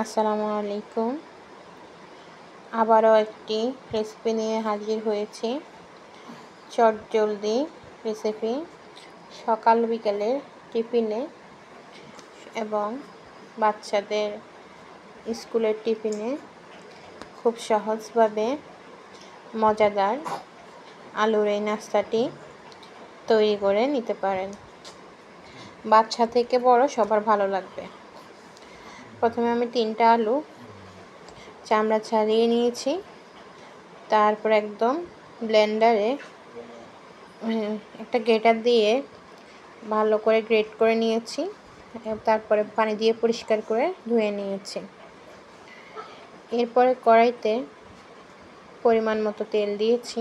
আসসালামু আলাইকুম। আবারও একটি রেসিপি নিয়ে হাজির হয়েছি। চটজলদি রেসিপি, সকাল বিকেলের টিফিনে এবং বাচ্চাদের স্কুলের টিফিনে খুব সহজভাবে মজাদার আলুর এই নাস্তাটি তৈরি করে নিতে পারেন। বাচ্চা থেকে বড় সবার ভালো লাগবে। প্রথমে আমি 3টা আলু চামড়া ছাড়িয়ে নিয়েছি। তারপর একদম ব্লেন্ডারে একটা গ্রেটার দিয়ে ভালো করে গ্রেট করে নিয়েছি। তারপরে পানি দিয়ে পরিষ্কার করে ধুয়ে নিয়েছি। এরপরে কড়াইতে পরিমাণ মতো তেল দিয়েছি।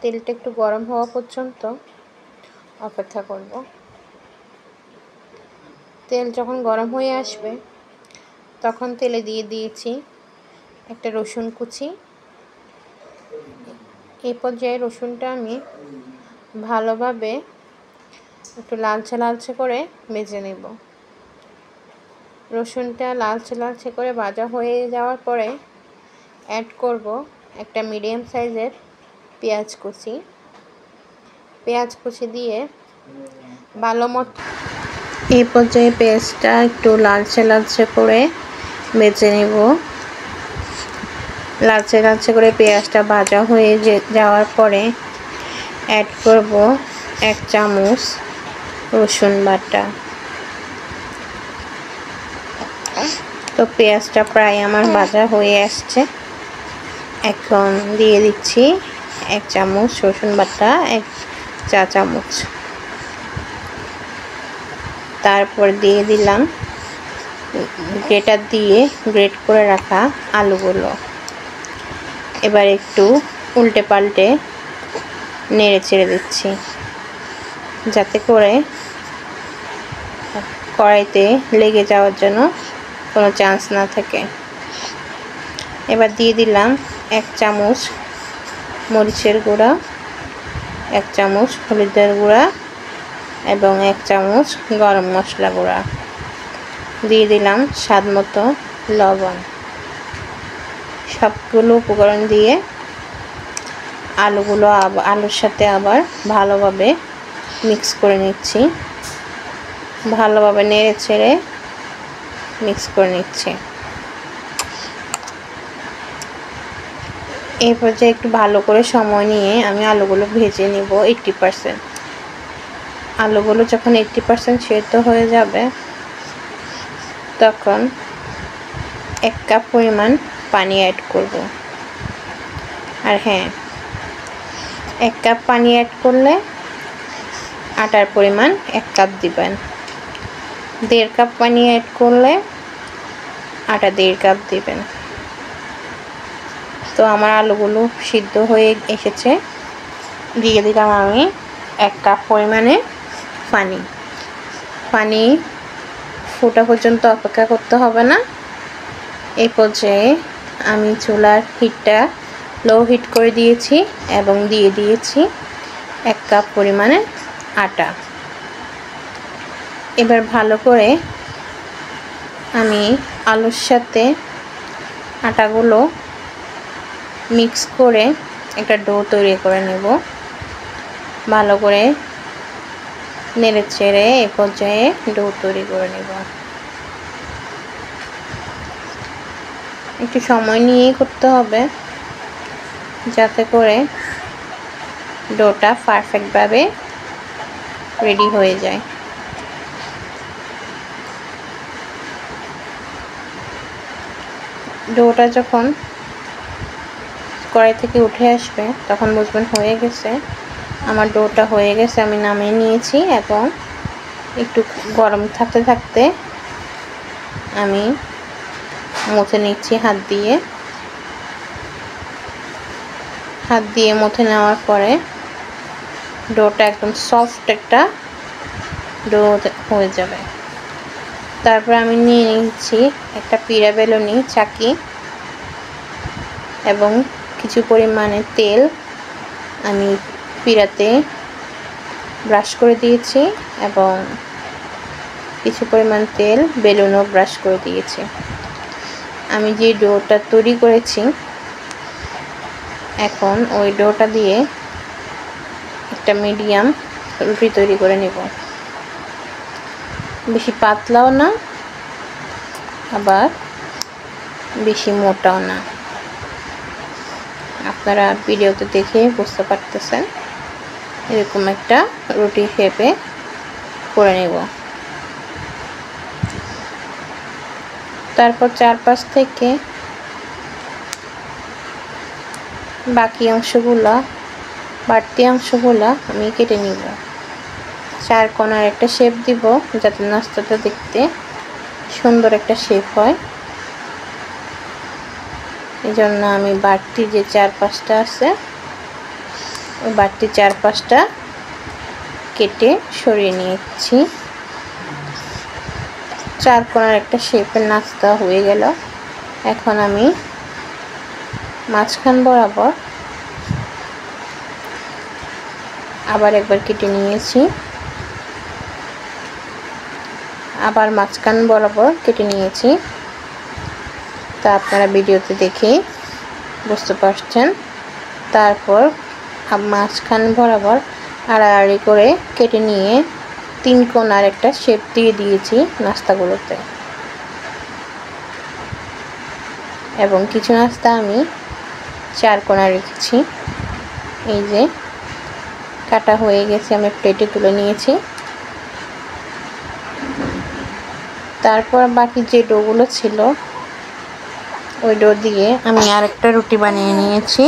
তেলটা একটু গরম হওয়া পর্যন্ত অপেক্ষা করব। তেল যখন গরম হয়ে আসবে তখন তেলে দিয়ে দিয়েছি একটা রসুন কুচি। এই পর্যায়ে রসুনটা আমি ভালোভাবে একটু লালচে লালচে করে ভেজে নেব। রসুনটা লালচে লালচে করে ভাজা হয়ে যাওয়ার পরে অ্যাড করব একটা মিডিয়াম সাইজের পেঁয়াজ কুচি দিয়ে ভালো মতো এই পর্যায়ে পেঁয়াজটা একটু লালচে লালচে করে ভেজে নেব। লালচে লালচে করে পেঁয়াজটা ভাজা হয়ে যাওয়ার পরে অ্যাড করব 1 চামচ রসুন বাটা। তো পেঁয়াজটা প্রায় আমার ভাজা হয়ে আসছে। এখন দিয়ে দিচ্ছি 1 চামচ রসুন বাটা, 1 চা চামচ। তারপর দিয়ে দিলাম গ্রেটার দিয়ে গ্রেট করে রাখা আলুগুলো। এবার একটু উল্টে পাল্টে নেড়ে চেড়ে দিচ্ছি যাতে করে কড়াইতে লেগে যাওয়ার জন্য কোনো চান্স না থাকে। এবার দিয়ে দিলাম 1 চামচ মরিচের গুঁড়া, 1 চামচ হলুদের গুঁড়া এবং 1 চামচ গরম মশলা গুঁড়া। দিয়ে দিলাম স্বাদ মতো লবণ। সবগুলো উপকরণ দিয়ে আলুর সাথে আবার ভালোভাবে মিক্স করে নিচ্ছি। ভালোভাবে নেড়ে চেড়ে মিক্স করে নিচ্ছি। এই পর্যায়ে একটু ভালো করে সময় নিয়ে আমি আলুগুলো ভেজে নিব 80%। আলুগুলো যখন 80% সেদ্ধ হয়ে যাবে তখন 1 কাপ পরিমাণ পানি অ্যাড করব। আর হ্যাঁ, 1 কাপ পানি অ্যাড করলে আটার পরিমাণ 1 কাপ দিবেন। 1.5 কাপ পানি অ্যাড করলে আটা 1.5 কাপ দিবেন। তো আমার আলুগুলো সিদ্ধ হয়ে এসেছে। দিয়ে দিলাম আমি 1 কাপ পরিমাণে পানি ফোটা পর্যন্ত অপেক্ষা করতে হবে না। এই পর্যায়ে আমি চুলার হিটটা লো হিট করে দিয়েছি এবং দিয়ে দিয়েছি 1 কাপ পরিমাণে আটা। এবার ভালো করে আমি আলুর সাথে আটাগুলো মিক্স করে একটা ডো তৈরি করে নেব। ভালো করে নেড়ে চেড়ে এই পর্যায়ে ডো তৈরি করে নেব। একটু সময় নিয়েই করতে হবে যাতে করে ডোটা পারফেক্টভাবে রেডি হয়ে যায়। ডোটা যখন কড়াই থেকে উঠে আসবে তখন বুঝবেন হয়ে গেছে। আমার ডোটা হয়ে গেছে, আমি নামিয়ে নিয়েছি এবং একটু গরম থাকতে থাকতে আমি মুছে নিচ্ছি হাত দিয়ে মুছে নেওয়ার পরে ডোটা একদম সফট একটা ডো হয়ে যাবে। তারপর আমি নিয়ে নিচ্ছি একটা পিড়া বেলুনি চাকি এবং কিছু পরিমাণে তেল আমি পিড়াতে ব্রাশ করে দিয়েছি এবং কিছু পরিমাণ তেল বেলুনও ব্রাশ করে দিয়েছি। আমি যে ডোটা তৈরি করেছি এখন ওই ডোটা দিয়ে একটা মিডিয়াম রুটি তৈরি করে নেব। বেশি পাতলাও না আবার বেশি মোটাও না। আপনারা ভিডিওতে দেখে বুঝতে পারতেছেন। এরকম একটা রুটি শেপে করে নেব। তারপর চারপাশ থেকে বাড়তি অংশগুলা আমি কেটে নিব। 4 কোণার একটা শেপ দিব যাতে নাস্তাটা দেখতে সুন্দর একটা শেপ হয়। এজন্য আমি বাড়তি যে 4-5টা আছে ওই বাড়তি 4-5টা কেটে সরিয়ে নিয়েছি। 4 কোণার একটা শেপের নাস্তা হয়ে গেল। এখন আমি মাঝখান বরাবর আবার একবার কেটে নিয়েছি। আবার মাঝখান বরাবর কেটে নিয়েছি। তা আপনারা ভিডিওতে দেখে বুঝতে পারছেন। তারপর মাঝখান বরাবর আড়াআড়ি করে কেটে নিয়ে 3 কোণার একটা শেপ দিয়ে দিয়েছি নাস্তাগুলোতে। এবং কিছু নাস্তা আমি 4 কোণা রেখেছি। এই যে কাটা হয়ে গেছে, আমি প্লেটে তুলে নিয়েছি। তারপর বাকি যে ডোগুলো ছিল ওই ডো দিয়ে আমি আরেকটা রুটি বানিয়ে নিয়েছি।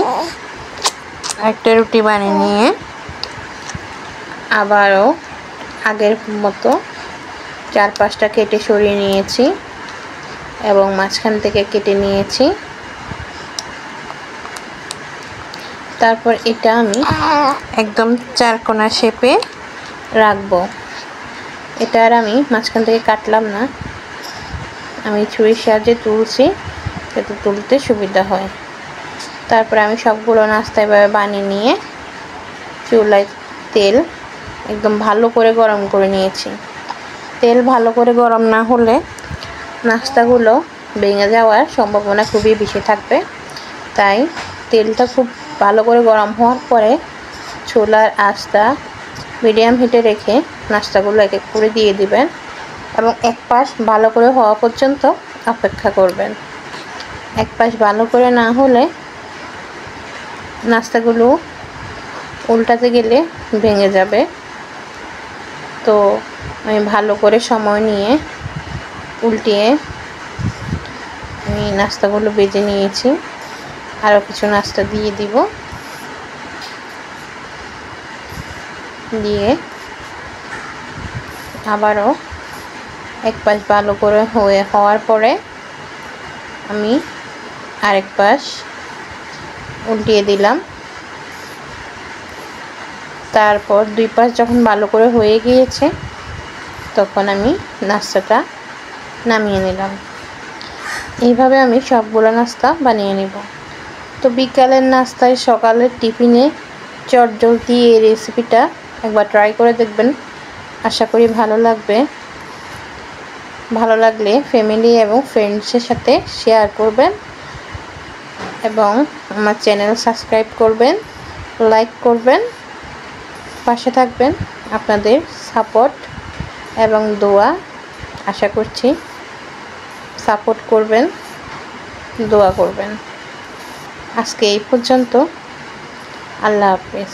আবারও আগের মতো 4-5টা কেটে সরিয়ে নিয়েছি এবং মাঝখান থেকে কেটে নিয়েছি। তারপর এটা আমি একদম 4 কোণা শেপে রাখবো। এটা আর আমি মাঝখান থেকে কাটলাম না, আমি ছুরির সাহায্যে তুলছি যাতে তুলতে সুবিধা হয়। তারপর আমি সবগুলো নাস্তা এভাবে বানিয়ে নিয়ে চুলায় তেল একদম ভালো করে গরম করে নিয়েছি। তেল ভালো করে গরম না হলে নাস্তাগুলো ভেঙে যাওয়ার সম্ভাবনা খুবই বেশি থাকবে। তাই তেলটা খুব ভালো করে গরম হওয়ার পরে চুলার আঁচটা মিডিয়াম হিটে রেখে নাস্তাগুলো এক এক করে দিয়ে দিবেন এবং এক পাশ ভালো করে হওয়া পর্যন্ত অপেক্ষা করবেন। এক পাশ ভালো করে না হলে নাস্তাগুলো উল্টাতে গেলে ভেঙে যাবে। তো আমি ভালো করে সময় নিয়ে উল্টিয়ে আমি নাস্তাগুলো ভেজে নিয়েছি। আরও কিছু নাস্তা দিয়ে দিব। দিয়ে আবারও এক পাশ ভালো করে হওয়ার পরে আমি আরেক পাশ উল্টিয়ে দিলাম। তারপর 2 পাশ যখন ভালো করে হয়ে গিয়েছে তখন আমি নাস্তাটা নামিয়ে নিলাম। এইভাবে আমি সবগুলো নাস্তা বানিয়ে নেব। তো বিকালের নাস্তায় সকালের টিফিনে চটজলদি এই রেসিপিটা একবার ট্রাই করে দেখবেন। আশা করি ভালো লাগবে। ভালো লাগলে ফ্যামিলি এবং ফ্রেন্ডসের সাথে শেয়ার করবেন এবং আমার চ্যানেল সাবস্ক্রাইব করবেন, লাইক করবেন, পাশে থাকবেন। আপনাদের সাপোর্ট এবং দোয়া আশা করছি। সাপোর্ট করবেন, দোয়া করবেন। আজকে এই পর্যন্ত। আল্লাহ হাফেজ।